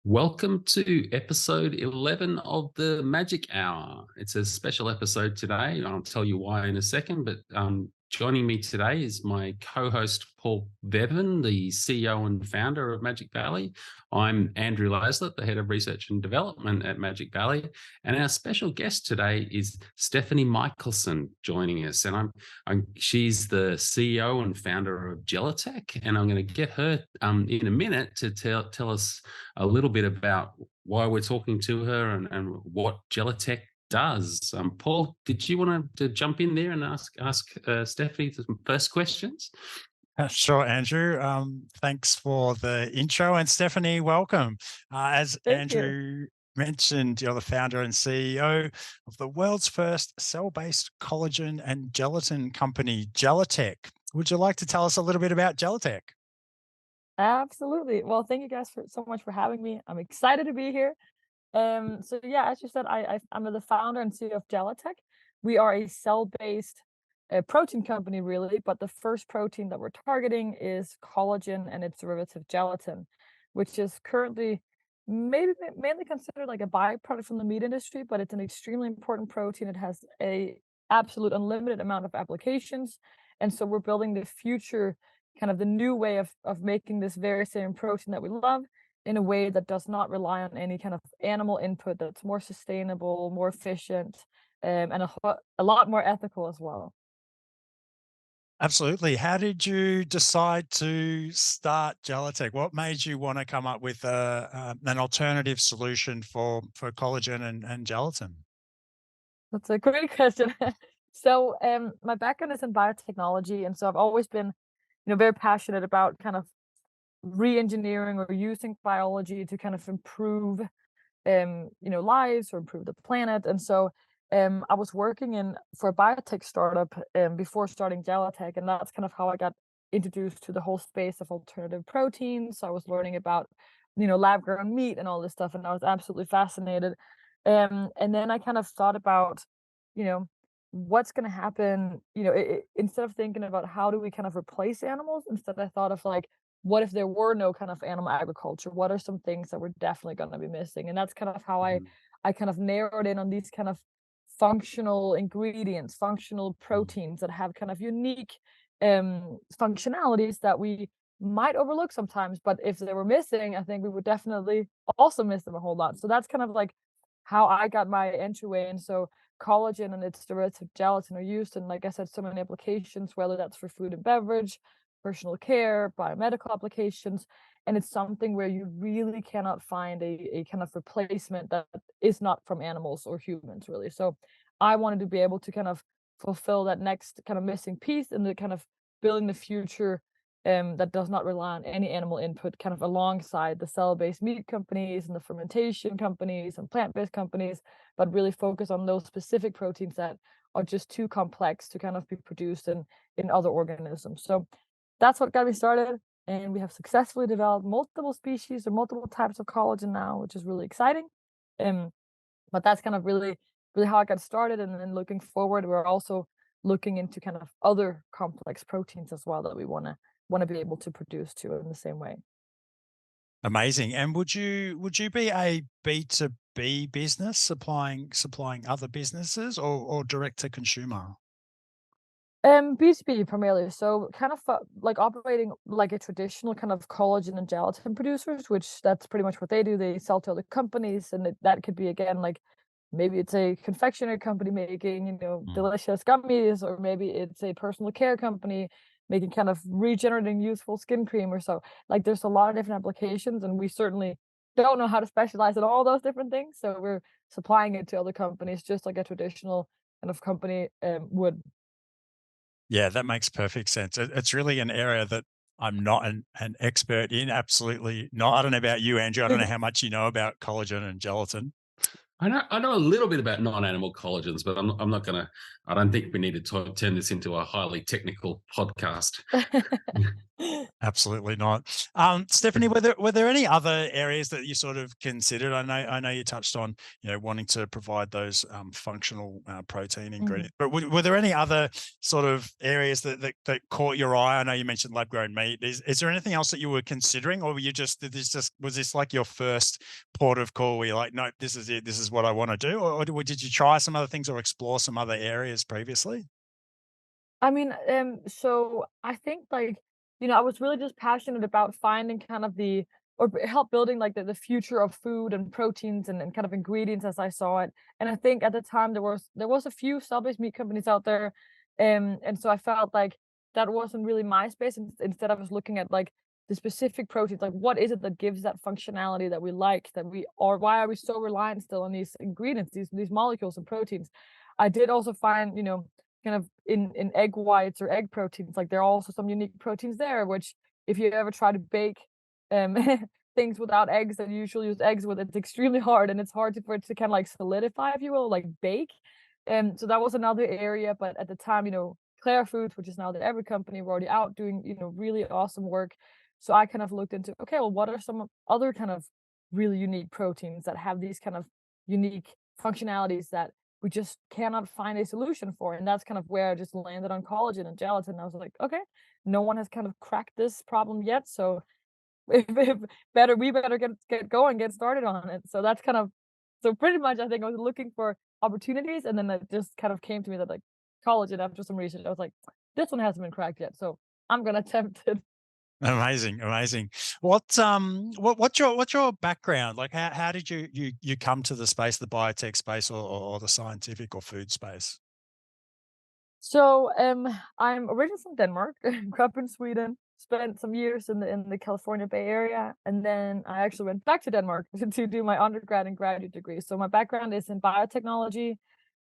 Welcome to episode 11 of the Magic Hour. It's a special episode today. I'll tell you why in a second, but joining me today is my co-host, Paul Bevan, the CEO and founder of Magic Valley. I'm Andrew Laslett, the head of research and development at Magic Valley. And our special guest today is Stephanie Michelson joining us. And she's the CEO and founder of Jellatech. And I'm going to get her in a minute to tell us a little bit about why we're talking to her and what Jellatech does. Paul, did you want to jump in there and ask Stephanie the first questions? Sure, Andrew. Thanks for the intro. And Stephanie, welcome. As Thank you. Andrew mentioned, you're the founder and CEO of the world's first cell-based collagen and gelatin company, Jellatech. Would you like to tell us a little bit about Jellatech? Absolutely. Well, thank you guys so much for having me. I'm excited to be here. So yeah, as you said, I'm the founder and CEO of Jellatech. We are a cell-based protein company, really, but the first protein that we're targeting is collagen and its derivative gelatin, which is currently mainly considered like a byproduct from the meat industry, but it's an extremely important protein. It has a absolute unlimited amount of applications, and so we're building the future, kind of the new way of making this very same protein that we love in a way that does not rely on any kind of animal input, that's more sustainable, more efficient, and a lot more ethical as well. Absolutely. How did you decide to start Jellatech? What made you want to come up with an alternative solution for collagen and gelatin? That's a great question. So, my background is in biotechnology, and so I've always been, very passionate about kind of re-engineering or using biology to kind of improve, lives or improve the planet. And so, I was working for a biotech startup before starting Jellatech, and that's kind of how I got introduced to the whole space of alternative proteins. So I was learning about, lab-grown meat and all this stuff, and I was absolutely fascinated. And then I kind of thought about, you know, what's going to happen. Instead of thinking about how do we kind of replace animals, instead I thought of like, what if there were no kind of animal agriculture? What are some things that we're definitely going to be missing? And that's kind of how I kind of narrowed in on these kind of functional ingredients, functional proteins that have kind of unique functionalities that we might overlook sometimes. But if they were missing, I think we would definitely also miss them a whole lot. So that's kind of like how I got my entryway. And so collagen and its derivative gelatin are used in, like I said, so many applications, whether that's for food and beverage, personal care, biomedical applications. And it's something where you really cannot find a kind of replacement that is not from animals or humans, really. So I wanted to be able to kind of fulfill that next kind of missing piece in the kind of building the future that does not rely on any animal input, kind of alongside the cell-based meat companies and the fermentation companies and plant-based companies, but really focus on those specific proteins that are just too complex to kind of be produced in other organisms. So that's what got me started. And we have successfully developed multiple species or multiple types of collagen now, which is really exciting. Um, but that's kind of really how I got started. And then looking forward, we're also looking into kind of other complex proteins as well that we want to be able to produce too in the same way. Amazing. And would you be a B2B business supplying other businesses or direct to consumer? B2B primarily. So kind of like operating like a traditional kind of collagen and gelatin producers, which that's pretty much what they do. They sell to other companies, and that could be again like maybe it's a confectionery company making, Mm. delicious gummies, or maybe it's a personal care company making kind of regenerating youthful skin cream or so. Like there's a lot of different applications, and we certainly don't know how to specialize in all those different things. So we're supplying it to other companies just like a traditional kind of company would. Yeah, that makes perfect sense. It's really an area that I'm not an expert in. Absolutely not. I don't know about you, Andrew. I don't know how much you know about collagen and gelatin. I know a little bit about non-animal collagens, but I'm not going to. I don't think we need to turn this into a highly technical podcast. Absolutely not. Stephanie, were there any other areas that you sort of considered? I know you touched on, wanting to provide those functional protein ingredients, but were there any other sort of areas that caught your eye? I know you mentioned lab grown meat. Is there anything else that you were considering, or were you was this like your first port of call where you're like, no, this is it, this is what I want to do, or did you try some other things or explore some other areas previously? I mean, so I think like, I was really just passionate about finding kind of help building like the future of food and proteins and kind of ingredients as I saw it. And I think at the time there was a few cell-based meat companies out there. And so I felt like that wasn't really my space. Instead, I was looking at like the specific proteins, like what is it that gives that functionality that we like, why are we so reliant still on these ingredients, these molecules and proteins. I did also find, kind of in egg whites or egg proteins, like there are also some unique proteins there, which if you ever try to bake um things without eggs that you usually use eggs with, it's extremely hard, and it's hard for it to kind of like solidify, if you will, like bake. And so that was another area. But at the time, Clara Foods, which is now the Every Company, were already out doing, really awesome work. So I kind of looked into, okay, well, what are some other kind of really unique proteins that have these kind of unique functionalities that we just cannot find a solution for? And that's kind of where I just landed on collagen and gelatin. I was like, okay, no one has kind of cracked this problem yet. So if we better get going, get started on it. So that's kind of, so pretty much I think I was looking for opportunities, and then it just kind of came to me that like collagen, after some research, I was like, this one hasn't been cracked yet. So I'm gonna attempt it. Amazing, amazing. What's your background? Like, how did you come to the space, the biotech space, or the scientific or food space? So, I'm originally from Denmark, grew up in Sweden, spent some years in the California Bay Area, and then I actually went back to Denmark to do my undergrad and graduate degree. So my background is in biotechnology.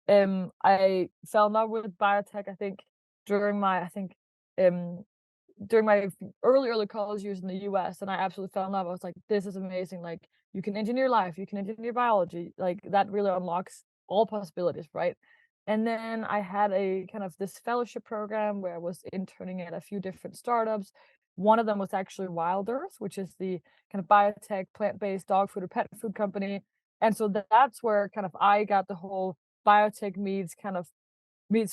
I fell in love with biotech, I think, during my, um, during my early college years in the US, and I absolutely fell in love. I was like, this is amazing. Like, you can engineer life, you can engineer biology. Like, that really unlocks all possibilities, right? And then I had a kind of this fellowship program where I was interning at a few different startups. One of them was actually Wild Earth, which is the kind of biotech, plant-based dog food or pet food company. And so that's where kind of I got the whole biotech meets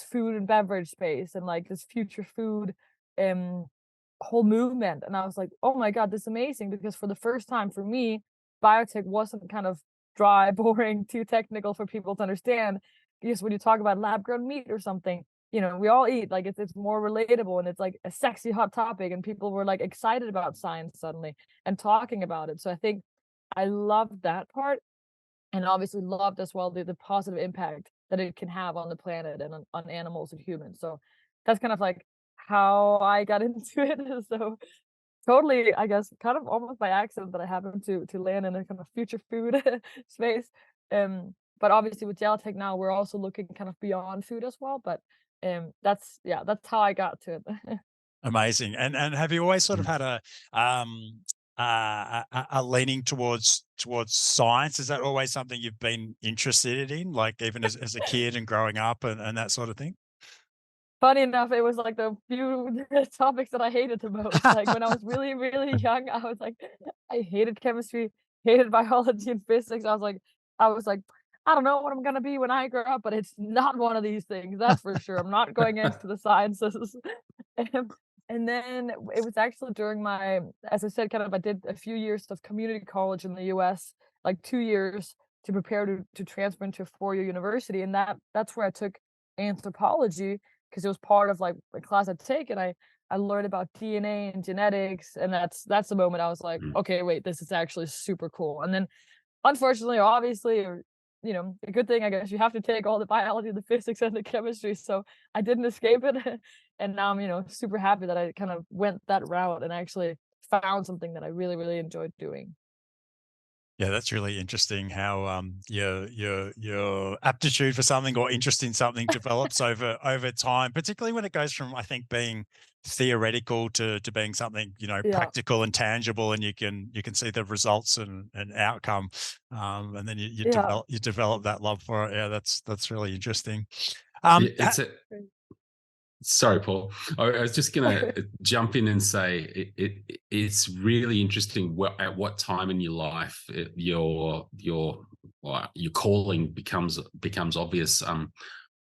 food and beverage space, and like this future food um whole movement. And I was like, oh my God, this is amazing, because for the first time for me, biotech wasn't kind of dry, boring, too technical for people to understand. Because when you talk about lab grown meat or something, we all eat, like it's more relatable, and it's like a sexy hot topic, and people were like excited about science suddenly and talking about it. So I think I loved that part, and obviously loved as well the positive impact that it can have on the planet and on animals and humans. So that's kind of like how I got into it. So totally, I guess, kind of almost by accident that I happened to land in a kind of future food space. But obviously with Jellatech now, we're also looking kind of beyond food as well. But that's how I got to it. Amazing. And have you always sort of Mm. had a leaning towards science? Is that always something you've been interested in, like even as a kid and growing up and that sort of thing? Funny enough, it was like the few topics that I hated the most. Like when I was really, really young, I was like, I hated chemistry, hated biology and physics. I was like, I don't know what I'm gonna be when I grow up, but it's not one of these things, that's for sure. I'm not going into the sciences. Um, and then it was actually during my, as I said, kind of I did a few years of community college in the US, like 2 years to prepare to transfer into a 4-year university, and that's where I took anthropology, because it was part of like the class I'd take, and I learned about DNA and genetics, and that's the moment I was like, Mm. okay, wait, this is actually super cool. And then unfortunately, or obviously, or a good thing, I guess, you have to take all the biology, the physics, and the chemistry. So I didn't escape it, and now I'm super happy that I kind of went that route and actually found something that I really really enjoyed doing. Yeah, that's really interesting how your aptitude for something or interest in something develops over time, particularly when it goes from, I think, being theoretical to being something, Yeah, practical and tangible, and you can see the results and outcome. And then you yeah. develop that love for it. Yeah, that's really interesting. Yeah, Ha- Sorry, Paul. I was just going to jump in and say it's really interesting at what time in your life your calling becomes obvious.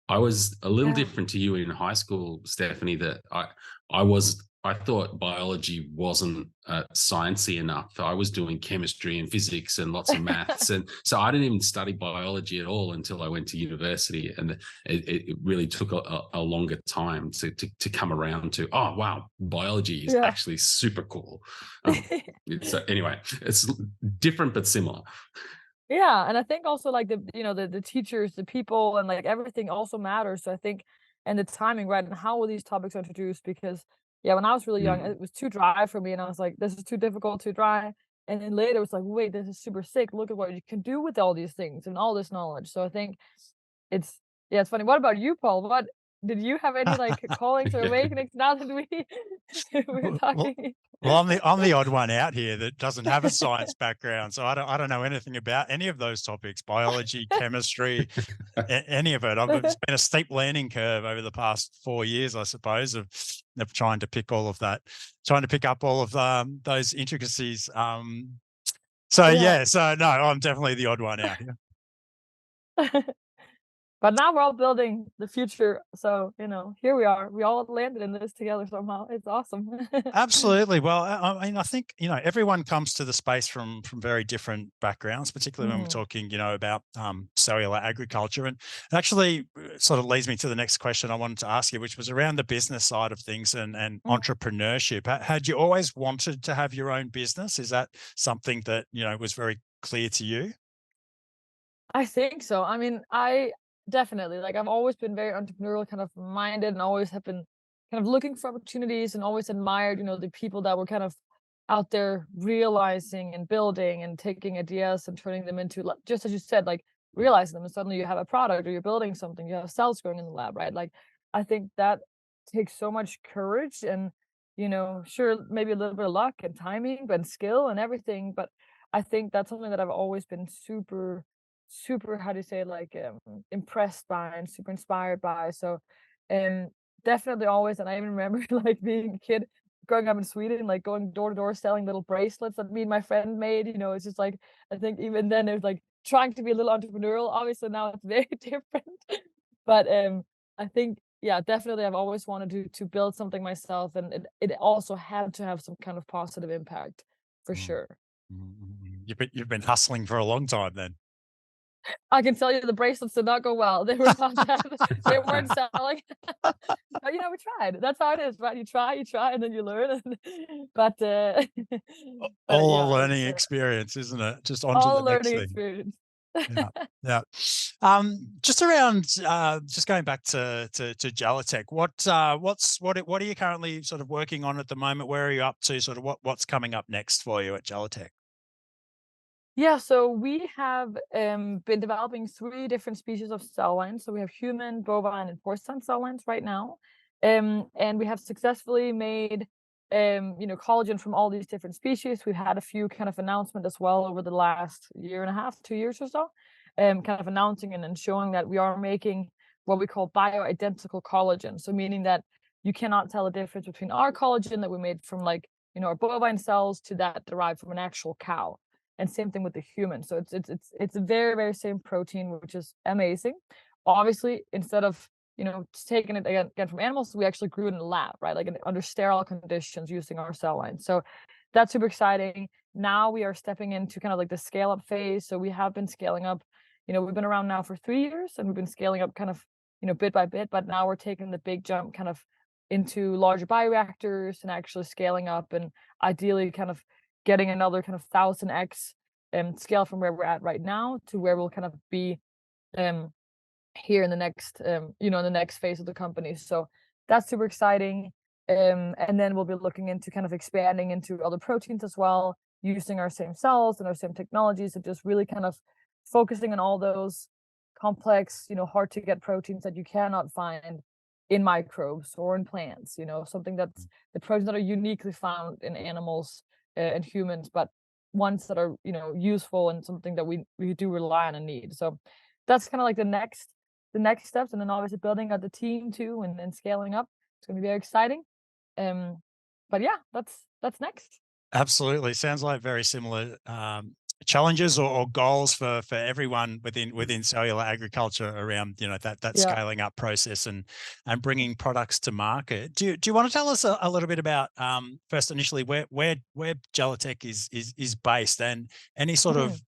I was a little different to you in high school, Stephanie. That I thought biology wasn't sciencey enough. I was doing chemistry and physics and lots of maths, and so I didn't even study biology at all until I went to university. And it really took a longer time to come around to, oh wow, biology is actually super cool. So anyway, it's different but similar. Yeah, and I think also like the teachers, the people, and like everything also matters. So I think, and the timing, right, and how were these topics introduced? Because when I was really young, it was too dry for me, and I was like, this is too difficult, too dry. And then later, it was like, wait, this is super sick. Look at what you can do with all these things and all this knowledge. So I think it's it's funny. What about you, Paul? What did you have any like callings or awakenings now that we're talking? Well, I'm the odd one out here that doesn't have a science background, so I don't know anything about any of those topics, biology, chemistry, any of it. It's been a steep learning curve over the past 4 years, I suppose, of trying to pick up all of those intricacies. So no, I'm definitely the odd one out here. But now we're all building the future. So, here we are. We all landed in this together somehow. It's awesome. Absolutely. Well, I mean, I think, everyone comes to the space from very different backgrounds, particularly when we're talking, about cellular agriculture. And it actually sort of leads me to the next question I wanted to ask you, which was around the business side of things and entrepreneurship. Had you always wanted to have your own business? Is that something that, was very clear to you? I think so. I mean, I definitely, like, I've always been very entrepreneurial kind of minded and always have been kind of looking for opportunities and always admired, the people that were kind of out there realizing and building and taking ideas and turning them into, just as you said, like realizing them, and suddenly you have a product or you're building something, you have cells growing in the lab, right? Like, I think that takes so much courage and, sure, maybe a little bit of luck and timing, but skill and everything. But I think that's something that I've always been super, how do you say, like, impressed by and super inspired by. So um definitely always. And I even remember like being a kid growing up in Sweden, like going door to door selling little bracelets that me and my friend made. It's just like, I think even then it was like trying to be a little entrepreneurial. Obviously now it's very different. But I think, definitely I've always wanted to build something myself, and it also had to have some kind of positive impact for sure. You've been hustling for a long time then. I can tell you the bracelets did not go well. They were not they weren't selling. But we tried. That's how it is, right? You try, and then you learn. But All a learning experience, isn't it? Just on to the next thing. Experience. Yeah. Just around, just going back to Jellatech, what are you currently sort of working on at the moment? Where are you up to? Sort of what's coming up next for you at Jellatech? Yeah, so we have been developing 3 different species of cell lines. So we have human, bovine, and porcine cell lines right now. And we have successfully made collagen from all these different species. We've had a few kind of announcements as well over the last year and a half, 2 years or so, kind of announcing and then showing that we are making what we call bioidentical collagen. So meaning that you cannot tell the difference between our collagen that we made from, like, our bovine cells to that derived from an actual cow. And same thing with the human. So it's a very, very same protein, which is amazing. Obviously, instead of taking it again from animals, we actually grew it in the lab, right? Like under sterile conditions using our cell line. So that's super exciting. Now we are stepping into kind of like the scale up phase. So we have been scaling up. We've been around now for 3 years, and we've been scaling up kind of bit by bit. But now we're taking the big jump kind of into larger bioreactors and actually scaling up, and ideally kind of getting another kind of 1000x scale from where we're at right now to where we'll kind of be here in the next in the next phase of the company. So that's super exciting. And then we'll be looking into kind of expanding into other proteins as well, using our same cells and our same technologies, and just really kind of focusing on all those complex, hard to get proteins that you cannot find in microbes or in plants. Something that's the proteins that are uniquely found in animals and humans, but ones that are useful and something that we do rely on and need. So that's kind of like the next steps. And then obviously building out the team too, and scaling up It's going to be very exciting. But yeah, that's next. Absolutely. Sounds like very similar challenges or goals for everyone within cellular agriculture around, you know, that Yeah. scaling up process and bringing products to market. Do you want to tell us a little bit about first initially where Jellatech is based, and any sort of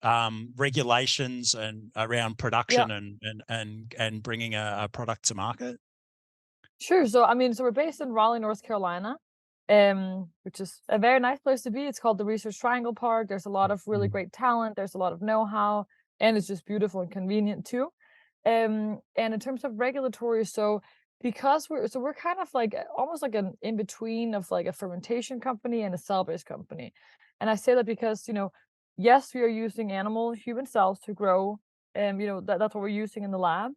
regulations and around production and bringing a product to market? Sure. So I mean, so we're based in Raleigh, North Carolina, which is a very nice place to be. It's called the Research Triangle Park. There's a lot of really great talent. There's a lot of know-how, and it's just beautiful and convenient too. And in terms of regulatory, so because we're kind of like almost like an in between of like a fermentation company and a cell-based company. And I say that because, you know, yes, we are using animal human cells to grow, and you know that's what we're using in the lab,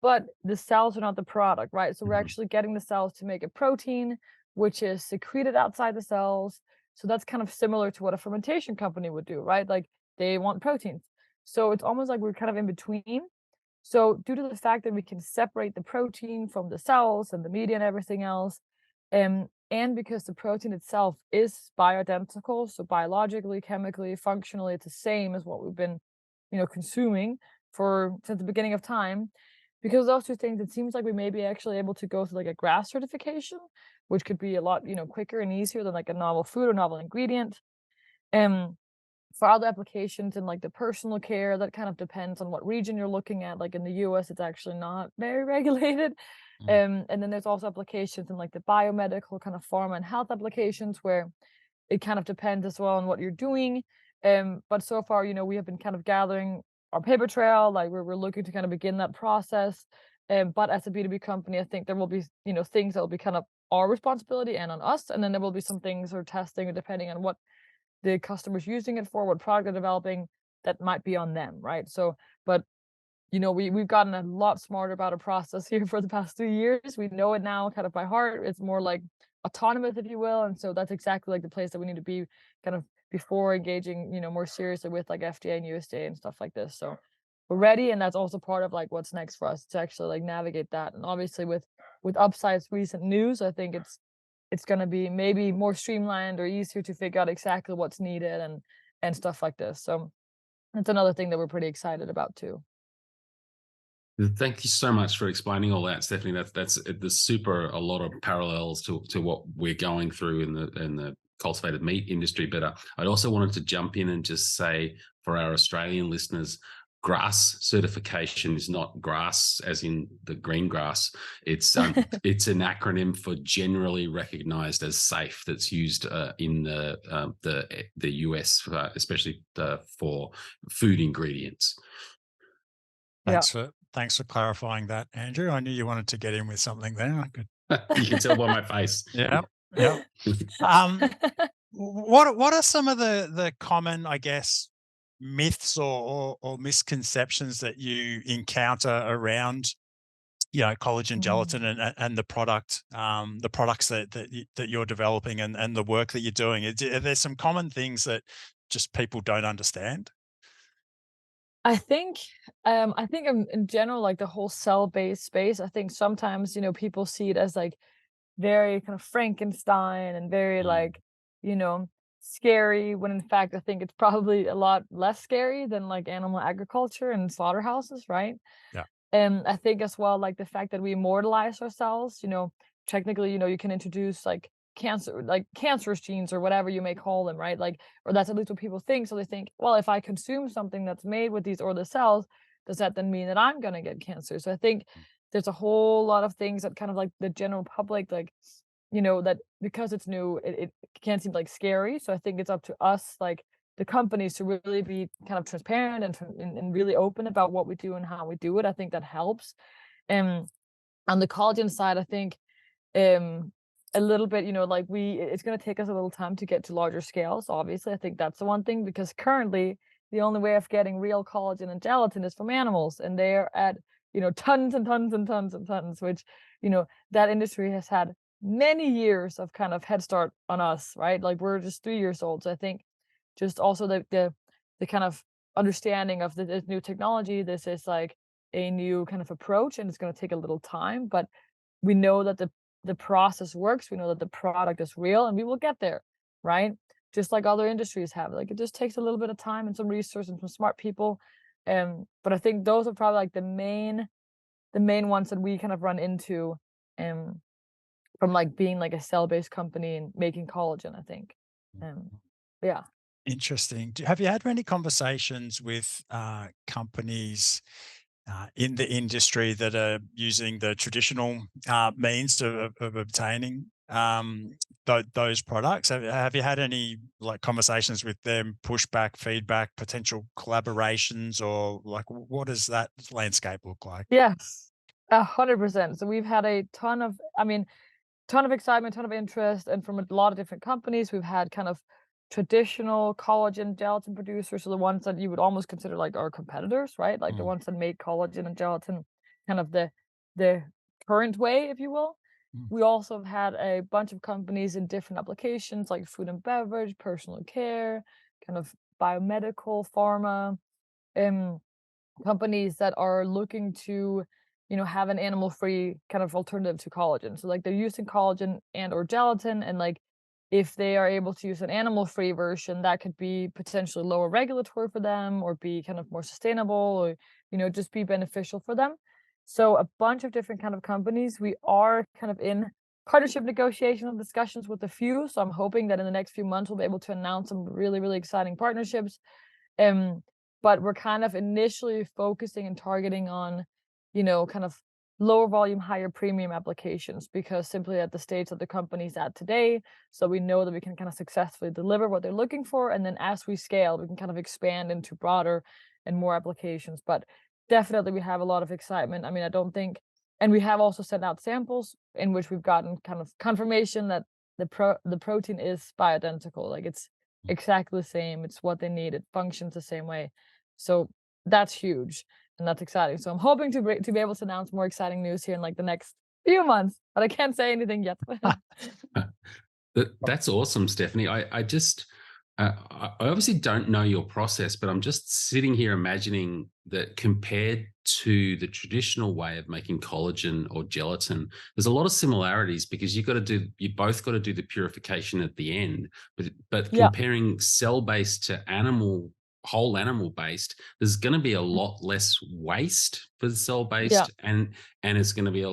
but the cells are not the product, right? So we're actually getting the cells to make a protein, which is secreted outside the cells. So that's kind of similar to what a fermentation company would do, right? Like they want proteins. So it's almost like we're kind of in between. So due to the fact that we can separate the protein from the cells and the media and everything else, and because the protein itself is bioidentical, so biologically, chemically, functionally, it's the same as what we've been, you know, consuming for since the beginning of time. Because of those two things, it seems like we may be actually able to go through like a GRAS certification, which could be a lot, you know, quicker and easier than like a novel food or novel ingredient. Um, for other applications in like the personal care, that kind of depends on what region you're looking at. Like in the US, it's actually not very regulated. And then there's also applications in like the biomedical kind of pharma and health applications where it kind of depends as well on what you're doing. But so far, you know, we have been kind of gathering our paper trail, like we're looking to kind of begin that process. But as a B2B company, I think there will be, you know, things that will be kind of our responsibility and on us. And then there will be some things we're testing depending on what the customer's using it for, what product they're developing, that might be on them, right? So, but you know, we've gotten a lot smarter about a process here for the past 2 years. We know it now kind of by heart. It's more like autonomous, if you will. And so that's exactly like the place that we need to be kind of before engaging, you know, more seriously with like FDA and USDA and stuff like this. So we're ready, and that's also part of like what's next for us to actually like navigate that. And obviously with Upside's recent news, I think it's going to be maybe more streamlined or easier to figure out exactly what's needed and stuff like this. So that's another thing that we're pretty excited about too. Thank you so much for explaining all that, Stephanie. There's super a lot of parallels to what we're going through in the cultivated meat industry. But I also wanted to jump in and just say for our Australian listeners, GRAS certification is not grass as in the green grass. It's it's an acronym for generally recognized as safe, that's used in the US, especially for food ingredients. Thanks for clarifying that, Andrew. I knew you wanted to get in with something there. I could. You can tell by my face. Yeah. What are some of the common, I guess, myths or misconceptions that you encounter around, you know, collagen gelatin and the products that you're developing and the work that you're doing? Are there some common things that just people don't understand? I think in general, like the whole cell-based space, I think sometimes, you know, people see it as like very kind of Frankenstein and very like, you know, scary, when in fact I think it's probably a lot less scary than like animal agriculture and slaughterhouses, right? Yeah. And I think as well, like the fact that we immortalize ourselves, you know, technically, you know, you can introduce like cancerous genes or whatever you may call them, right? Like, or that's at least what people think. So they think, well, if I consume something that's made with these or the cells, does that then mean that I'm going to get cancer? So I think there's a whole lot of things that kind of like the general public, like, you know, that because it's new, it can seem like scary. So I think it's up to us, like the companies, to really be kind of transparent and really open about what we do and how we do it. I think that helps. And on the collagen side, I think a little bit, you know, like it's going to take us a little time to get to larger scales. Obviously, I think that's the one thing, because currently the only way of getting real collagen and gelatin is from animals, and they're at, you know, tons and tons and tons and tons, which, you know, that industry has had many years of kind of head start on us, right? Like we're just 3 years old. So I think just also the kind of understanding of this new technology, this is like a new kind of approach, and it's going to take a little time, but we know that the process works. We know that the product is real, and we will get there, right? Just like other industries have. Like, it just takes a little bit of time and some research and some smart people. But I think those are probably like the main ones that we kind of run into, from like being like a cell-based company and making collagen, I think. Yeah. Interesting. Have you had any conversations with companies in the industry that are using the traditional means of obtaining those products? Have you had any like conversations with them, pushback, feedback, potential collaborations, or like what does that landscape look like? Yes, 100%. So we've had a ton of, ton of excitement, ton of interest, and from a lot of different companies. We've had kind of traditional collagen gelatin producers, so the ones that you would almost consider like our competitors, right? Like the Mm, ones that make collagen and gelatin kind of the current way, if you will. mm, We also have had a bunch of companies in different applications like food and beverage, personal care, kind of biomedical, pharma, um, companies that are looking to, have an animal-free kind of alternative to collagen. So like they're using collagen and or gelatin, and like if they are able to use an animal-free version, that could be potentially lower regulatory for them, or be kind of more sustainable, or just be beneficial for them. So a bunch of different kind of companies. We are kind of in partnership negotiations and discussions with a few. So I'm hoping that in the next few months we'll be able to announce some really, really exciting partnerships. Um, but we're kind of initially focusing and targeting on, kind of lower volume, higher premium applications, because simply at the stage that the company's at today, so we know that we can kind of successfully deliver what they're looking for. And then as we scale, we can kind of expand into broader and more applications. But definitely we have a lot of excitement. I don't think, and we have also sent out samples in which we've gotten kind of confirmation that the protein is bioidentical. Like it's exactly the same. It's what they need. It functions the same way. So that's huge and that's exciting. So I'm hoping to be able to announce more exciting news here in like the next few months, but I can't say anything yet. That's awesome, Stephanie. I obviously don't know your process, but I'm just sitting here imagining that compared to the traditional way of making collagen or gelatin, there's a lot of similarities, because you both got to do the purification at the end. But Yeah. comparing cell-based to whole animal based, there's going to be a lot less waste for the cell Yeah. based, and it's going to be a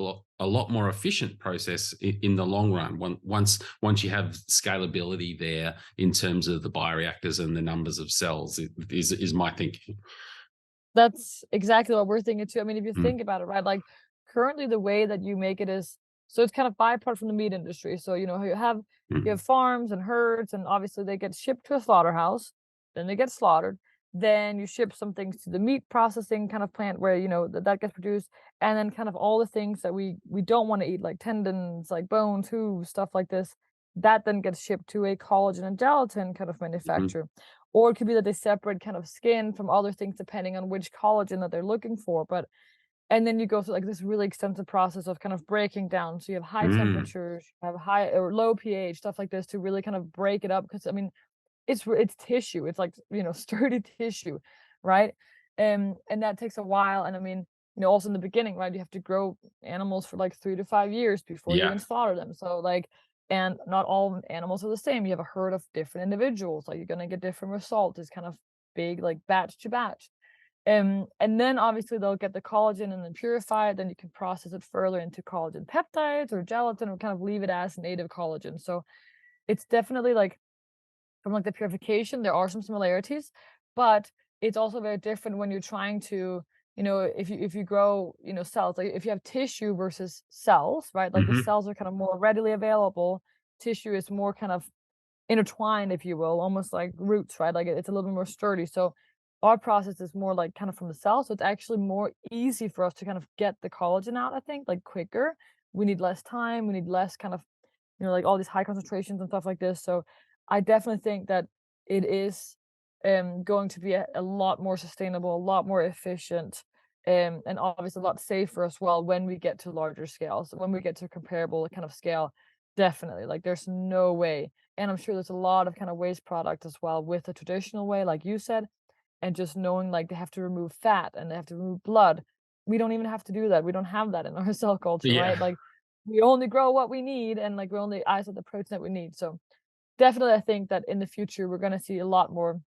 lot more efficient process in the long run, once you have scalability there in terms of the bioreactors and the numbers of cells, is my thinking. That's exactly what we're thinking too. If you Mm, think about it, right? Like currently the way that you make it is, so it's kind of byproduct from the meat industry. So, you have mm, farms and herds, and obviously they get shipped to a slaughterhouse, then they get slaughtered. Then you ship some things to the meat processing kind of plant where, that gets produced. And then kind of all the things that we don't want to eat, like tendons, like bones, hooves, stuff like this, that then gets shipped to a collagen and gelatin kind of mhm. manufacturer. Or it could be that they separate kind of skin from other things depending on which collagen that they're looking for. But and then you go through like this really extensive process of kind of breaking down. So you have high Mm, temperatures, you have high or low pH, stuff like this, to really kind of break it up. Because it's tissue. It's like, sturdy tissue, right? And that takes a while. And also in the beginning, right, you have to grow animals for like 3 to 5 years before you yeah. even slaughter them. So like, and not all animals are the same. You have a herd of different individuals. Like you're gonna get different results. It's kind of big, like batch to batch. And then obviously they'll get the collagen and then purify it. Then you can process it further into collagen peptides or gelatin, or kind of leave it as native collagen. So it's definitely like, from like the purification, there are some similarities, but it's also very different when you're trying to, if you grow, cells, like if you have tissue versus cells, right? Like the Hmm. cells are kind of more readily available. Tissue is more kind of intertwined, if you will, almost like roots, right? Like it's a little bit more sturdy. So our process is more like kind of from the cell. So it's actually more easy for us to kind of get the collagen out, I think, like quicker. We need less time, we need less kind of, like all these high concentrations and stuff like this. So I definitely think that it is going to be a lot more sustainable, a lot more efficient, and obviously a lot safer as well when we get to larger scales, when we get to comparable kind of scale. Definitely, like there's no way. And I'm sure there's a lot of kind of waste product as well with the traditional way, like you said, and just knowing like they have to remove fat and they have to remove blood. We don't even have to do that. We don't have that in our cell culture, Yeah. right? Like we only grow what we need and like we only isolate the protein that we need. So definitely I think that in the future we're going to see a lot more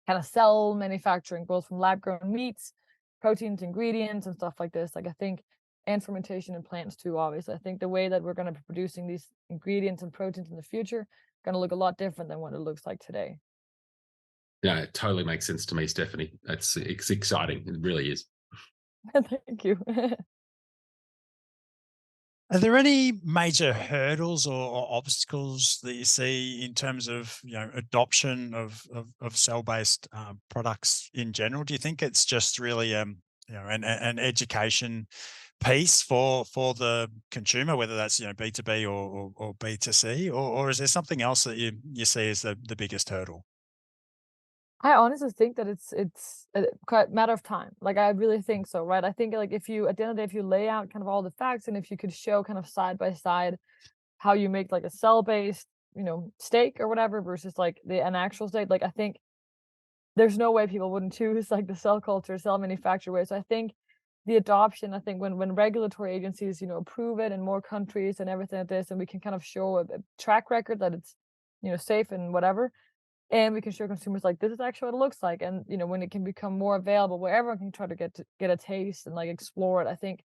kind of cell manufacturing, both from lab grown meats, proteins, ingredients, and stuff like this. Like I think, and fermentation in plants too, obviously. I think the way that we're going to be producing these ingredients and proteins in the future going to look a lot different than what it looks like today. Yeah, it totally makes sense to me, Stephanie. It's exciting. It really is. Thank you. Are there any major hurdles or obstacles that you see in terms of, you know, adoption of cell-based products in general? Do you think it's just really you know, an education piece for the consumer, whether that's, you know, B2B or B2C, or is there something else that you see as the biggest hurdle? I honestly think that it's a quite matter of time. Like I really think so, right? I think like if you at the end of the day, if you lay out kind of all the facts and if you could show kind of side by side how you make like a cell-based, steak or whatever versus like an actual steak, like I think there's no way people wouldn't choose like the cell culture, cell manufacture way. So I think the adoption, I think when regulatory agencies, approve it in more countries and everything like this, and we can kind of show a track record that it's, safe and whatever, and we can show consumers like this is actually what it looks like. And when it can become more available where everyone can try to get a taste and like explore it, I think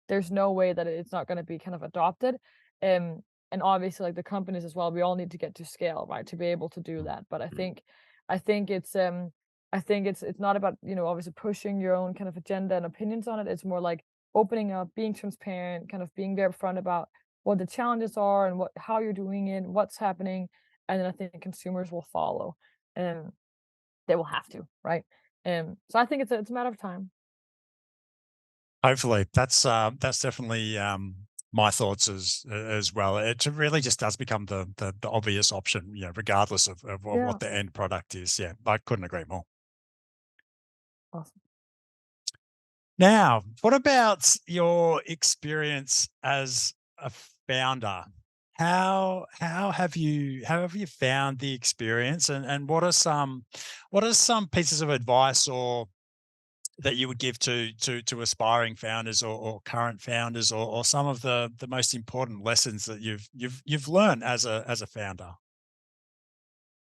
there's no way that it's not going to be kind of adopted. And obviously like the companies as well, we all need to get to scale, right, to be able to do that. But I think it's not about, obviously pushing your own kind of agenda and opinions on it. It's more like opening up, being transparent, kind of being very upfront about what the challenges are and how you're doing it, what's happening. And then I think consumers will follow. And they will have to, right? So I think it's a matter of time. Hopefully, that's definitely my thoughts as well. It really just does become the obvious option, you know, regardless of Yeah. what the end product is. Yeah, I couldn't agree more. Awesome. Now, what about your experience as a founder? How have you found the experience, and what are some pieces of advice or that you would give to aspiring founders or current founders, or some of the most important lessons that you've learned as a founder?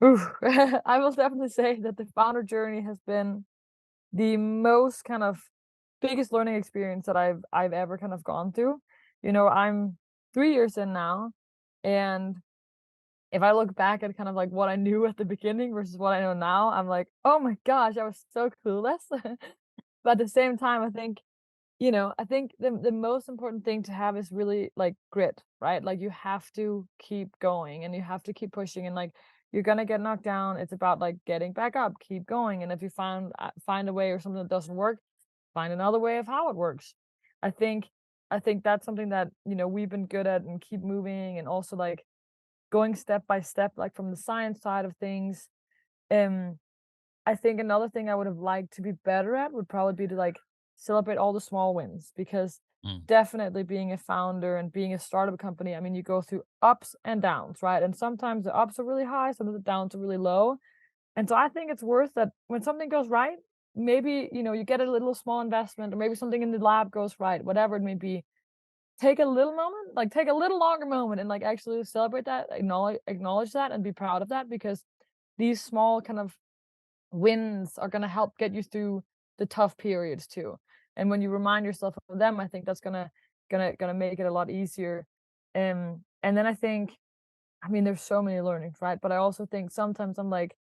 Oof. I will definitely say that the founder journey has been the most kind of biggest learning experience that I've ever kind of gone through. I'm 3 years in now, and if I look back at kind of like what I knew at the beginning versus what I know now, I'm like, oh my gosh, I was so clueless. But at the same time, I think the most important thing to have is really like grit, right? Like you have to keep going and you have to keep pushing, and like you're gonna get knocked down. It's about like getting back up, keep going. And if you find a way or something that doesn't work, find another way of how it works. I think I think that's something that, we've been good at, and keep moving, and also like going step by step, like from the science side of things. Um I think another thing I would have liked to be better at would probably be to like celebrate all the small wins, because Mm. definitely being a founder and being a startup company, I mean, you go through ups and downs, right? And sometimes the ups are really high, sometimes the downs are really low. And so I think it's worth that when something goes right, maybe, you get a little small investment, or maybe something in the lab goes right, whatever it may be. Take a little moment, like take a little longer moment and like actually celebrate that, acknowledge that and be proud of that, because these small kind of wins are gonna help get you through the tough periods too. And when you remind yourself of them, I think that's gonna make it a lot easier. And then I mean, there's so many learnings, right? But I also think sometimes I'm like,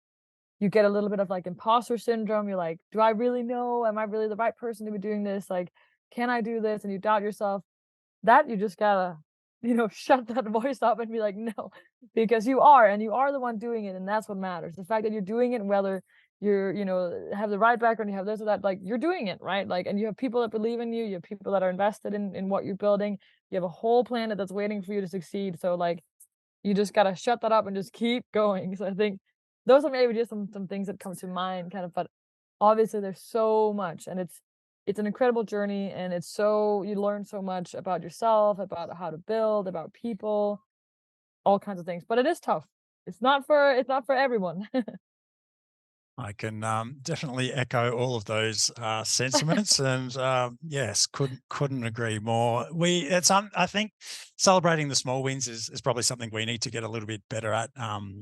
you get a little bit of like imposter syndrome. You're like, do I really know? Am I really the right person to be doing this? Like, can I do this? And you doubt yourself. That you just gotta, shut that voice up and be like, no, because you are, and you are the one doing it, and that's what matters. The fact that you're doing it, whether you're, have the right background, you have this or that, like you're doing it, right? Like, and you have people that believe in you, you have people that are invested in what you're building, you have a whole planet that's waiting for you to succeed. So like you just gotta shut that up and just keep going. So I think those are maybe just some things that come to mind kind of, but obviously there's so much, and it's an incredible journey, and it's so you learn so much about yourself, about how to build, about people, all kinds of things. But it is tough. It's not for everyone. I can definitely echo all of those sentiments, and yes, couldn't agree more. I think celebrating the small wins is probably something we need to get a little bit better at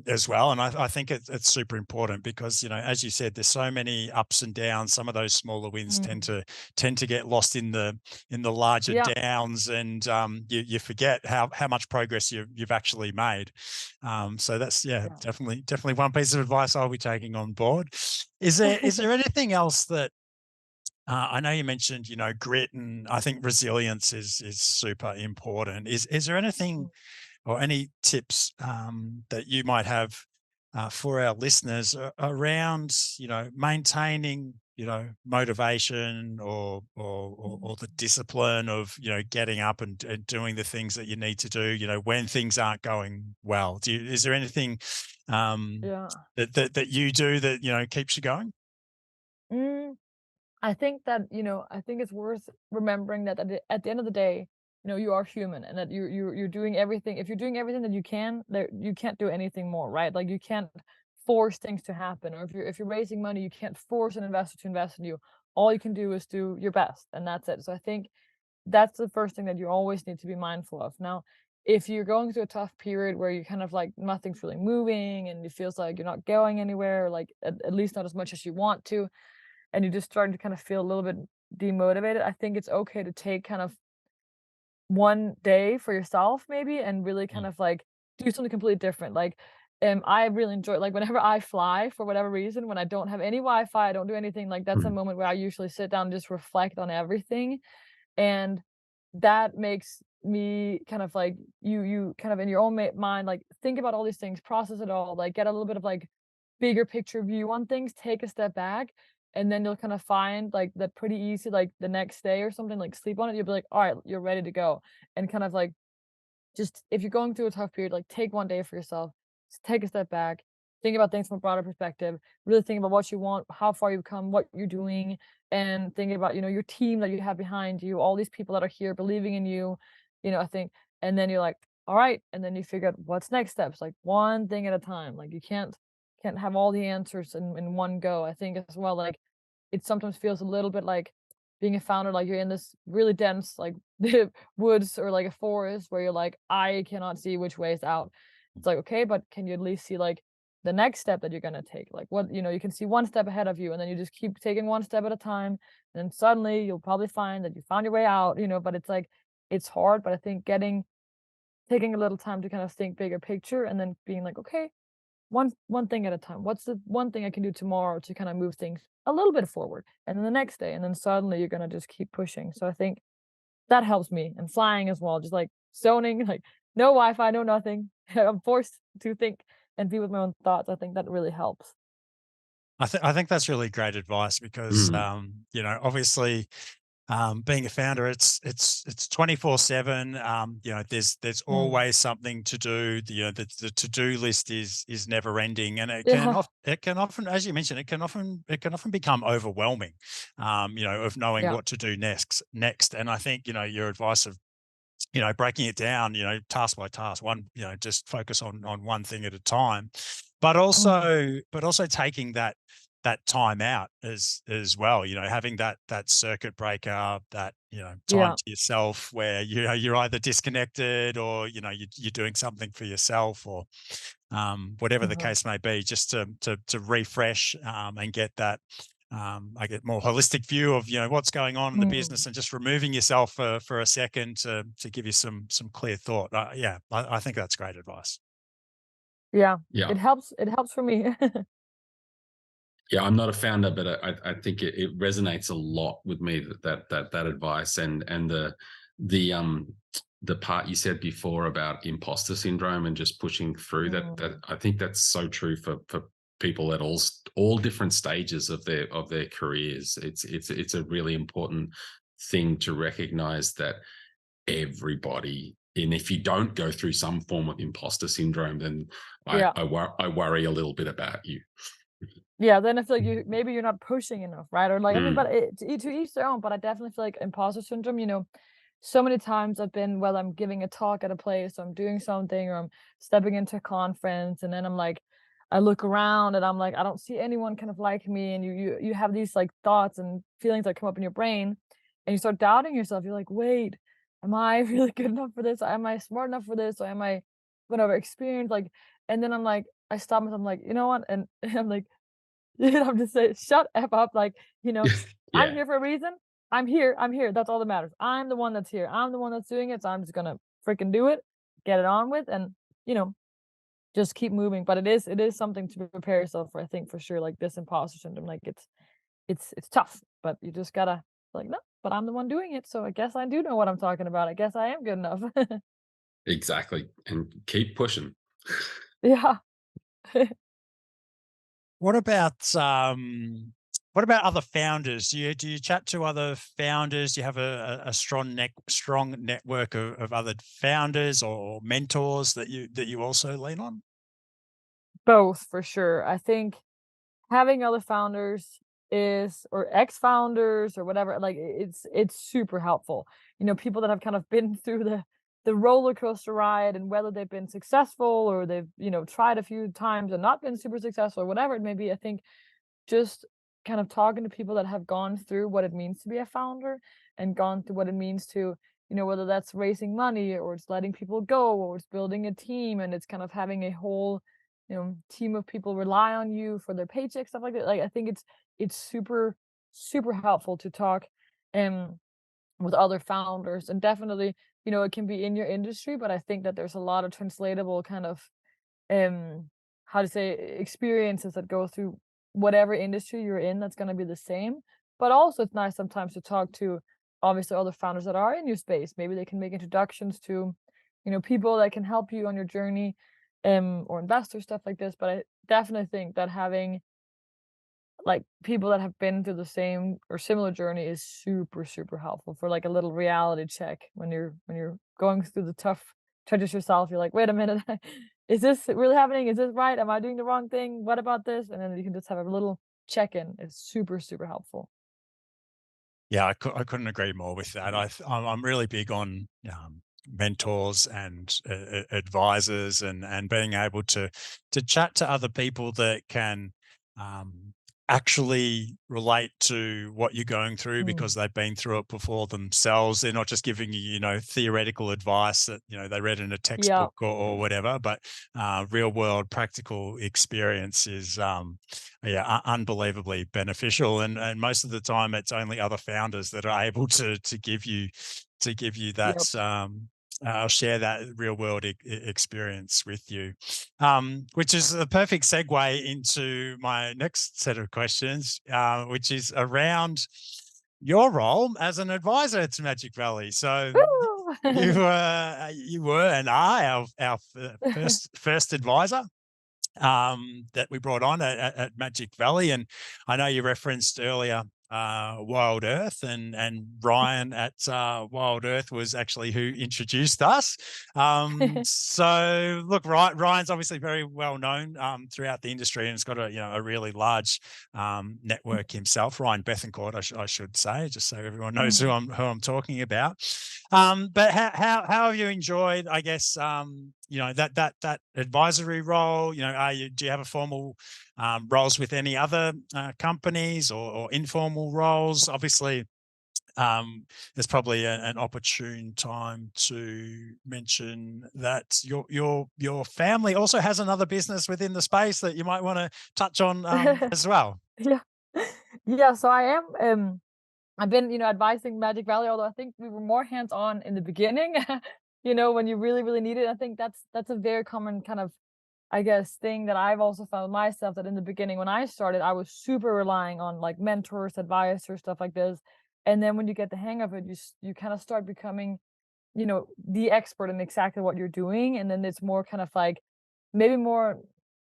as well. And I think it's super important because, you know, as you said, there's so many ups and downs. Some of those smaller wins tend to get lost in the larger Yeah. downs, and you forget how much progress you've actually made. So that's definitely one piece of advice I'll be taking on board. Is there anything else that I know you mentioned, you know, grit, and I think resilience is super important. Is there anything or any tips that you might have for our listeners around, you know, maintaining, you know, motivation or the discipline of, you know, getting up and doing the things that you need to do, you know, when things aren't going well? Is there anything Yeah. that you do that, you know, keeps you going? Mm, I think that, I think it's worth remembering that at the end of the day, you are human, and that you're doing everything. If you're doing everything that you can, there you can't do anything more, right? Like, you can't force things to happen. Or if you're raising money, you can't force an investor to invest in you. All you can do is do your best, and that's it. So I think that's the first thing that you always need to be mindful of. Now, if you're going through a tough period where you kind of like nothing's really moving and it feels like you're not going anywhere, or like at least not as much as you want to, and you're just starting to kind of feel a little bit demotivated, I think it's okay to take kind of one day for yourself maybe, and really kind Mm, of like do something completely different. Like, I really enjoy, like, whenever I fly for whatever reason, when I don't have any Wi-Fi, I don't do anything, like that's a Mhm. moment where I usually sit down and just reflect on everything. And that makes me kind of like, you kind of in your own mind, like, think about all these things, process it all, like get a little bit of like bigger picture view on things, take a step back, and then you'll kind of find like that pretty easy, like the next day or something, like sleep on it, you'll be like, all right, you're ready to go. And kind of like, just if you're going through a tough period, like take one day for yourself, just take a step back, think about things from a broader perspective, really think about what you want, how far you've come, what you're doing, and thinking about, your team that you have behind you, all these people that are here believing in you, I think, and then you're like, all right, and then you figure out what's next steps, like one thing at a time. Like, you can't have all the answers in one go. I think as well, like, it sometimes feels a little bit like being a founder, like you're in this really dense, like, the woods or like a forest where you're like, I cannot see which way is out. It's like, okay, but can you at least see like the next step that you're gonna take? Like, what, you can see one step ahead of you, and then you just keep taking one step at a time, and then suddenly you'll probably find that you found your way out, but it's like, it's hard, but I think taking a little time to kind of think bigger picture, and then being like, okay, one thing at a time. What's the one thing I can do tomorrow to kind of move things a little bit forward? And then the next day, and then suddenly you're gonna just keep pushing. So I think that helps me, and flying as well, just like zoning, like no Wi-Fi, no nothing. I'm forced to think and be with my own thoughts. I think that really helps. I think that's really great advice because Mm. you know, obviously, being a founder, it's 24/7. You know, there's Mm. always something to do. The to-do list is never ending, and Yeah. it can often, as you mentioned, it can often become overwhelming. You know, of knowing Yeah. what to do next. And I think, you know, your advice of, you know, breaking it down, you know, task by task, you know, just focus on one thing at a time, but Mhm. also taking that time out as well, you know, having that circuit breaker, that, you know, time Yeah. to yourself where, you know, you're either disconnected or, you know, you're doing something for yourself, or whatever the Uh-huh. case may be, just to refresh and get that, I get more holistic view of, you know, what's going on in the Mm. business, and just removing yourself for a second to give you some clear thought. Yeah, I think that's great advice. Yeah. Yeah. It helps for me. Yeah, I'm not a founder, but I think it resonates a lot with me, that advice, and the part you said before about imposter syndrome and just pushing through that Mm. I think that's so true for people at all different stages of their careers. It's a really important thing to recognize that everybody, and if you don't go through some form of imposter syndrome, then Yeah. I worry a little bit about you. Yeah, then I feel like maybe you're not pushing enough, right? Or like, I mean, Mm. but to each their own. But I definitely feel like imposter syndrome. So many times I've been, whether I'm giving a talk at a place, or I'm doing something, or I'm stepping into a conference, and then I'm like, I look around and I'm like, I don't see anyone kind of like me. And you have these like thoughts and feelings that come up in your brain, and you start doubting yourself. You're like, wait, am I really good enough for this? Am I smart enough for this? Or am I whatever experienced? Like, and then I'm like, I stop myself. I'm like, you know what? And, I'm like, I'm just saying, shut F up. Like, I'm Yeah, here for a reason. I'm here. I'm here. That's all that matters. I'm the one that's here. I'm the one that's doing it. So I'm just gonna freaking do it, get it on with, and you know, just keep moving. But it is something to prepare yourself for, I think, for sure, like this imposter syndrome. Like it's tough, but you just gotta like, no, but I'm the one doing it. So I guess I do know what I'm talking about. I guess I am good enough. exactly. And keep pushing. Yeah. What about other founders? Do you chat to other founders? Do you have a strong network of other founders or mentors that you also lean on? Both for sure. I think having other founders is, or ex-founders or whatever, like it's super helpful. People that have kind of been through the roller coaster ride, and whether they've been successful or they've, tried a few times and not been super successful or whatever it may be. I think just kind of talking to people that have gone through what it means to be a founder and gone through what it means to, whether that's raising money or it's letting people go or it's building a team, and it's kind of having a whole, team of people rely on you for their paycheck, stuff like that. Like, I think it's super, super helpful to talk um with other founders, and definitely, it can be in your industry, but I think that there's a lot of translatable kind of how to say, experiences that go through whatever industry you're in, that's going to be the same. But also it's nice sometimes to talk to obviously other founders that are in your space. Maybe they can make introductions to, people that can help you on your journey, or investors, stuff like this. But I definitely think that having like people that have been through the same or similar journey is super, super helpful for like a little reality check when you're going through the tough trenches yourself. You're like, wait a minute, is this really happening? Is this right? Am I doing the wrong thing? What about this? And then you can just have a little check-in. It's super, super helpful. Yeah, I couldn't agree more with that. I'm really big on mentors and advisors, and being able to chat to other people that can um, actually relate to what you're going through, because Mm, they've been through it before themselves. They're not just giving you, theoretical advice that they read in a yeah. textbook or whatever, but real world practical experience is yeah, unbelievably beneficial. And most of the time, it's only other founders that are able to give you Yep. that share that real world experience with you, which is the perfect segue into my next set of questions, which is around your role as an advisor to Magic Valley. So you Woo! you were and are our first advisor that we brought on at Magic Valley. And I know you referenced earlier Wild Earth, and Ryan at Wild Earth was actually who introduced us. So look, Ryan's obviously very well known throughout the industry, and has got a really large network himself. Ryan Bethencourt, I should say, just so everyone knows who Mm. I'm talking about. But how have you enjoyed, I guess, that advisory role? Do you have a formal roles with any other companies, or informal roles? Obviously, there's probably an opportune time to mention that your family also has another business within the space that you might want to touch on as well. Yeah. Yeah, so I am, I've been, advising Magic Valley, although I think we were more hands-on in the beginning, when you really, really need it. I think that's a very common kind of, I guess, thing that I've also found myself, that in the beginning when I started, I was super relying on like mentors, advisors, stuff like this. And then when you get the hang of it, you kind of start becoming, the expert in exactly what you're doing. And then it's more kind of like maybe more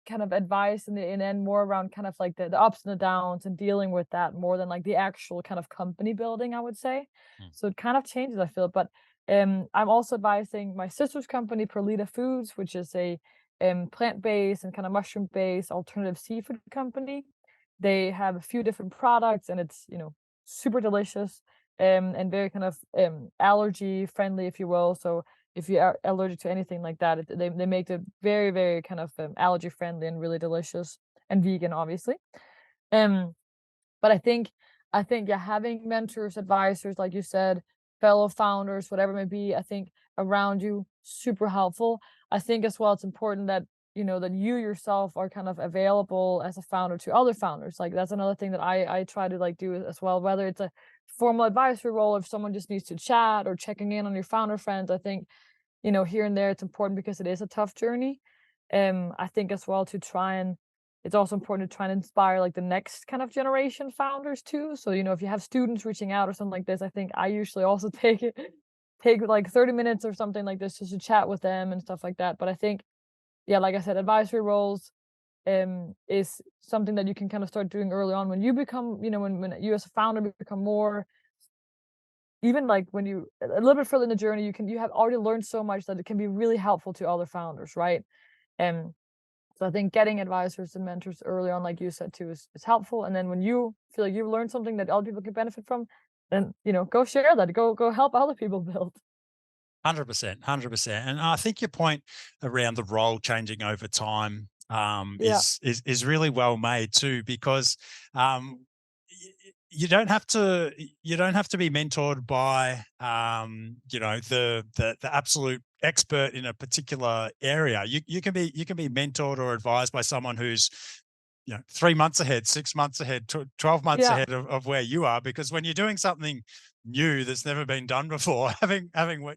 kind of advice and then more around kind of like the ups and the downs and dealing with that more than like the actual kind of company building, I would say. Mm. So it kind of changes, I feel. But I'm also advising my sister's company, Perlita Foods, which is a plant-based and kind of mushroom-based alternative seafood company. They have a few different products, and it's, super delicious, and very kind of allergy friendly, if you will. So if you are allergic to anything like that, they make it very, very kind of allergy friendly and really delicious, and vegan, obviously. Um, but I think yeah, having mentors, advisors, like you said, fellow founders, whatever it may be, I think around you, super helpful. I think as well it's important that that you yourself are kind of available as a founder to other founders. Like that's another thing that I try to like do as well, whether it's a formal advisory role, if someone just needs to chat or checking in on your founder friends. I think here and there it's important because it is a tough journey. I think as well to try and it's also important to try and inspire like the next kind of generation founders too. So, if you have students reaching out or something like this, I think I usually also take like 30 minutes or something like this just to chat with them and stuff like that. But I think, yeah, like I said, advisory roles is something that you can kind of start doing early on when you become, when you as a founder become more, even like when you a little bit further in the journey, you have already learned so much that it can be really helpful to other founders, right? Um, so I think getting advisors and mentors early on, like you said too, is helpful. And then when you feel like you've learned something that other people can benefit from, then go share that, go help other people build. 100%, 100%. And I think your point around the role changing over time Yeah, is really well made too, because you don't have to be mentored by the absolute expert in a particular area. You can be mentored or advised by someone who's 3 months ahead, 6 months ahead, 12 months yeah, ahead of where you are. Because when you're doing something new that's never been done before, having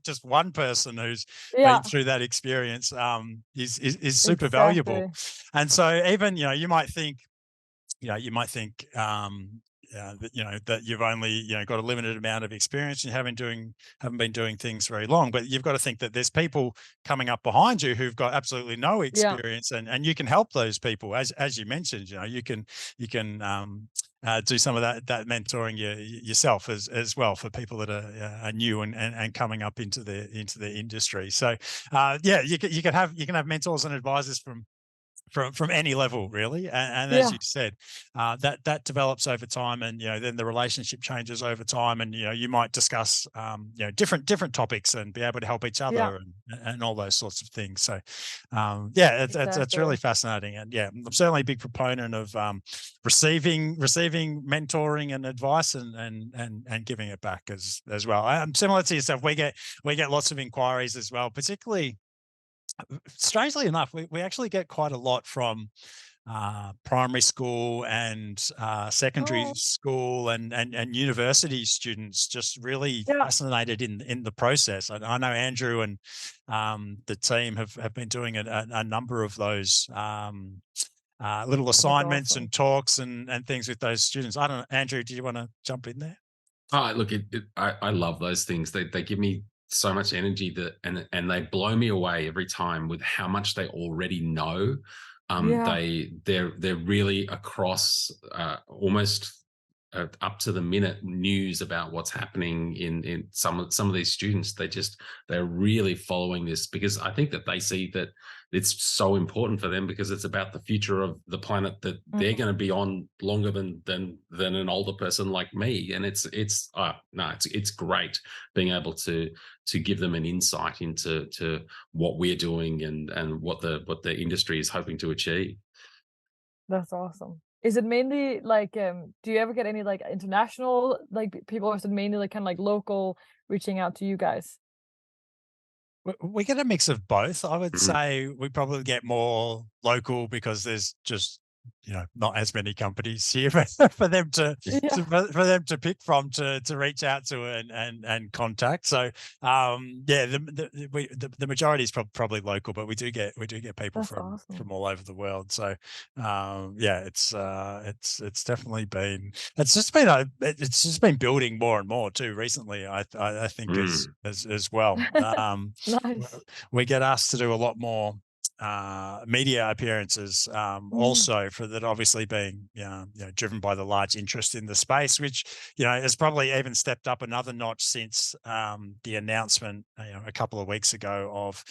just one person who's yeah, been through that experience is super valuable. exactly. And so even you might think that you've only got a limited amount of experience and haven't been doing things very long, but you've got to think that there's people coming up behind you who've got absolutely no Yeah, experience, and you can help those people, as you mentioned. You can do some of that mentoring yourself as well, for people that are new and coming up into the industry. So you can have mentors and advisors from any level, really. And as yeah, you said, that develops over time, and then the relationship changes over time, and you might discuss different topics and be able to help each yeah, other and all those sorts of things. So it's really exactly. fascinating. And I'm certainly a big proponent of receiving mentoring and advice, and giving it back as well. Similar to yourself, we get lots of inquiries as well, particularly, strangely enough, we actually get quite a lot from primary school and secondary Oh, school and university students, just really yeah, fascinated in the process. I know Andrew and the team have been doing a number of those little that's assignments awesome. and talks and things with those students. I don't know, Andrew, do you want to jump in there? Oh, look, I love those things. They give me so much energy and they blow me away every time with how much they already know. Yeah, They're really across almost up to the minute news about what's happening in some of these students. They're really following this because I think that they see that it's so important for them, because it's about the future of the planet that they're mhm, going to be on longer than an older person like me. And it's great being able to give them an insight into what we're doing and what the industry is hoping to achieve. that's awesome. Is it mainly like, do you ever get any like international like people, or is it mainly like kind of like local reaching out to you guys? We get a mix of both. I would Mhm. say we probably get more local because there's just not as many companies here for them Yeah, pick from to reach out to and contact. So the majority is probably local, but we do get people that's awesome. from all over the world. So it's definitely been it's just been building more and more too recently. I think Mm. as well. Nice. We get asked to do a lot more media appearances, Mm, also, for that, obviously being driven by the large interest in the space, which has probably even stepped up another notch since the announcement a couple of weeks ago of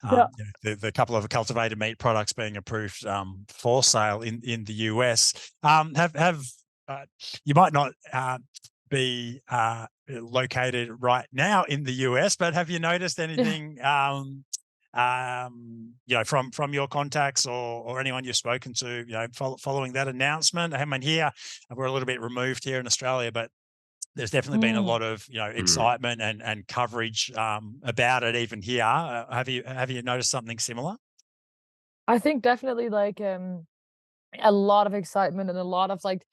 yeah, the couple of cultivated meat products being approved for sale in the US. Have you might not be located right now in the US, but have you noticed anything, from your contacts or anyone you've spoken to, following that announcement? I mean, here we're a little bit removed here in Australia, but there's definitely been a lot of excitement and coverage about it even here. Have you noticed something similar? I think definitely like a lot of excitement and a lot of like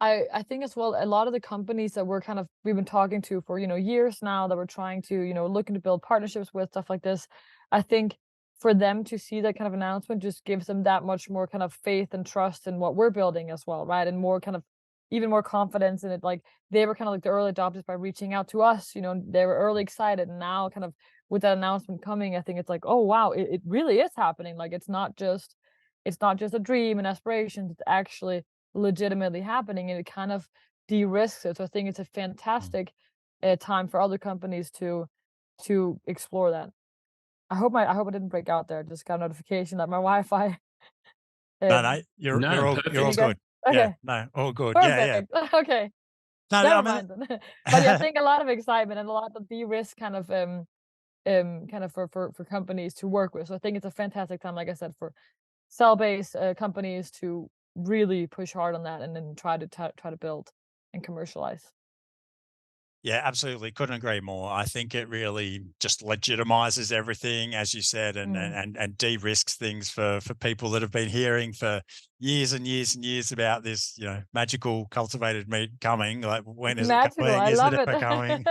I think as well a lot of the companies that we've been talking to for years now that we're trying to looking to build partnerships with stuff like this. I think for them to see that kind of announcement just gives them that much more kind of faith and trust in what we're building as well, right? And more kind of even more confidence in it. Like they were kind of like the early adopters by reaching out to us, they were early excited, and now kind of with that announcement coming, I think it's like, oh wow, it really is happening. Like it's not just a dream and aspirations, it's actually legitimately happening, and it kind of de-risks it. So I think it's a fantastic time for other companies to explore that. I hope I didn't break out there. I just got a notification that my Wi-Fi. No, you're No, all perfect. you're all You guys- good. Okay, Yeah, no, all good. Yeah. perfect. Okay, No, never I mean, mind then. But yeah, I think a lot of excitement and a lot of de-risk kind of for companies to work with. So I think it's a fantastic time, like I said, for cell-based companies to really push hard on that and then try to build and commercialize. yeah, absolutely. Couldn't agree more. I think it really just legitimizes everything, as you said, and Mm. and de-risks things for people that have been hearing for years and years and years about this, magical cultivated meat coming. Like, when is it Magical, coming? I Is it love it. ever coming?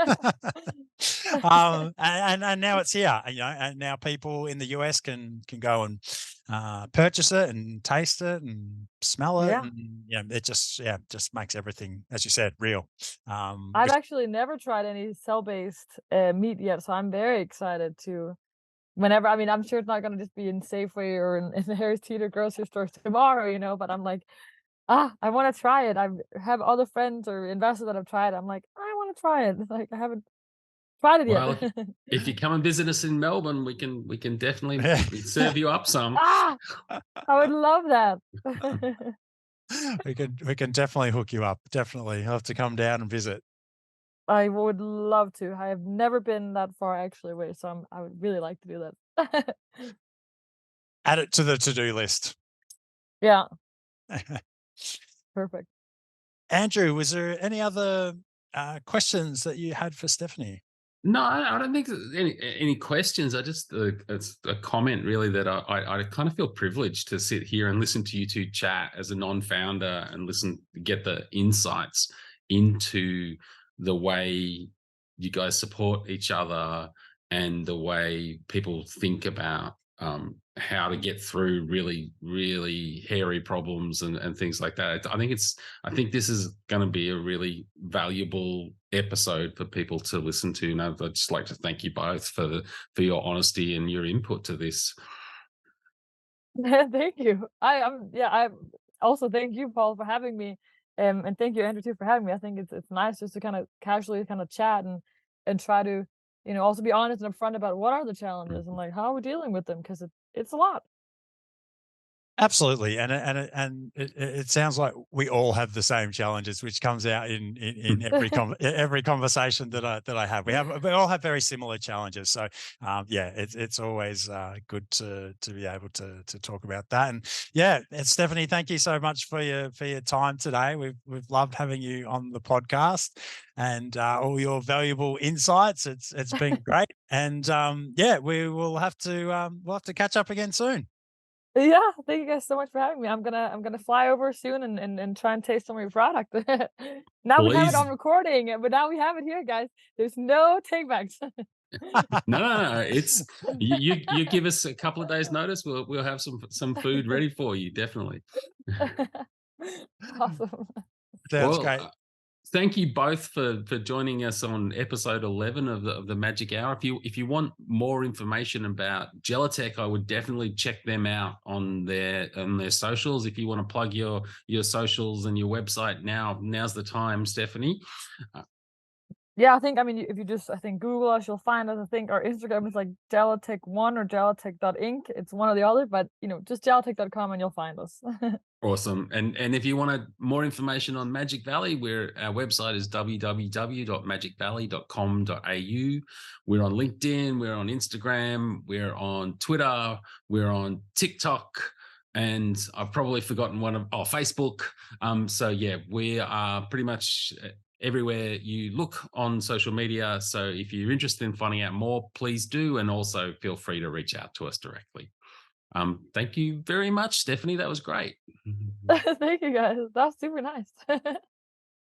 And now it's here, and now people in the US can go and purchase it and taste it and smell it, Yeah. and it just makes everything, as you said, real. I've actually never tried any cell-based meat yet, so I'm very excited to whenever. I mean, I'm sure it's not gonna just be in Safeway or in the Harris Teeter grocery stores tomorrow, but I'm like, I want to try it. I have other friends or investors that have tried it. I'm like, I want to try it. Like I haven't tried it Well, yet. if you come and visit us in Melbourne, we can definitely serve you up some. I would love that. we can definitely hook you up. Definitely, you'll have to come down and visit. I would love to. I have never been that far actually away, so I would really like to do that. Add it to the to-do list. Yeah, perfect. Andrew, was there any other questions that you had for Stephanie? No, I don't think there's any questions. I just it's a comment really that I kind of feel privileged to sit here and listen to you two chat as a non-founder and get the insights into the way you guys support each other and the way people think about how to get through really, really hairy problems and things like that. I think this is going to be a really valuable episode for people to listen to. And I'd just like to thank you both for your honesty and your input to this. Thank you. I also thank you, Paul, for having me. And thank you, Andrew, too, for having me. I think it's nice just to kind of casually kind of chat and try to, also be honest and upfront about what are the challenges and like how are we dealing with them, because it's a lot. Absolutely, and it sounds like we all have the same challenges, which comes out in every conversation that I have. We all have very similar challenges, so it's always good to be able to talk about that. And Stephanie, thank you so much for your time today. We've loved having you on the podcast and all your valuable insights. It's been great, and we'll have to catch up again soon. Yeah, thank you guys so much for having me. I'm gonna fly over soon and try and taste some of your product. Now we have it Please. on recording, but now we have it here, guys. There's no takebacks. No. It's you give us a couple of days notice. We'll have some food ready for you. Definitely. Awesome. Sounds great. Thank you both for joining us on episode 11 of the Magic Hour. If you want more information about Jellatech, I would definitely check them out on their socials. If you want to plug your socials and your website, now's the time, Stephanie. Yeah, I think, I mean, if you just, I think, Google us, you'll find us. I think our Instagram is like Jellatech1 or Jellatech.inc. It's one or the other, but just jellatech.com and you'll find us. Awesome. And if you want more information on Magic Valley, our website is www.magicvalley.com.au. We're on LinkedIn, we're on Instagram, we're on Twitter, we're on TikTok, and I've probably forgotten Facebook. So yeah, we are pretty much everywhere you look on social media. So if you're interested in finding out more, please do, and also feel free to reach out to us directly. Thank you very much, Stephanie. That was great. Thank you guys. That's super nice.